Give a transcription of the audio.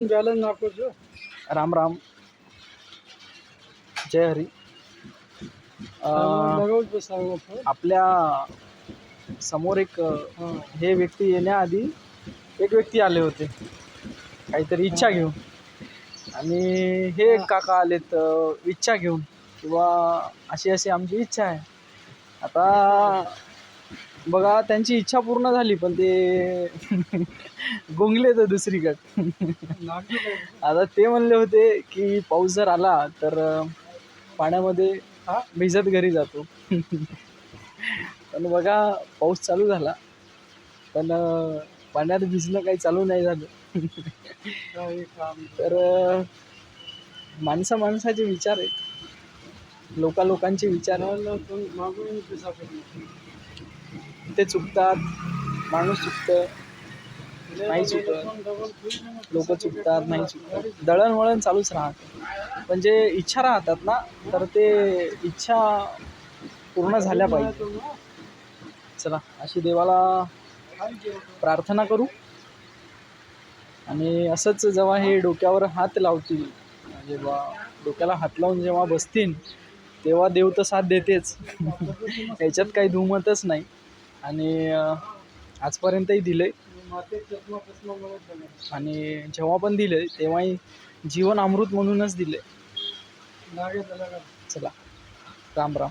Balance नाखोजो. Ram Ram, जय हरी. आपल्या समोर एक हे व्यक्ती येण्याआधी एक व्यक्ती आले होते काहीतरी इच्छा घेऊन, आणि हे काका आलेत इच्छा घेऊन, किंवा अशी अशी आमची इच्छा आहे. आता बघा, त्यांची इच्छा पूर्ण झाली पण ते गुंगले तर दुसरीकडे. आता ते म्हणले होते की पाऊस जर आला तर पाण्यामध्ये भिजत घरी जातो. पण बघा, पाऊस चालू झाला पण पाण्यात भिजणं काही चालू नाही झालं. तर माणसाचे विचार आहेत, लोकांचे विचार ते चुकतात, माणूस चुकतं, नाही चुकत, लोक चुकतात, नाही चुकतात, दळणवळण चालूच राहतं. पण जे इच्छा राहतात ना, तर ते इच्छा पूर्ण झाल्या पाहिजे. चला, अशी देवाला प्रार्थना करू. आणि असंच जेव्हा हे डोक्यावर हात लावतील, जेव्हा डोक्याला हात लावून जेव्हा बसतील, तेव्हा देव तर साथ देतेच. याच्यात काही दुमतच नाही. आणि आजपर्यंतही दिलंय, आणि जेव्हा पण दिलंय तेव्हाही जीवन अमृत म्हणूनच दिले. चला, राम राम.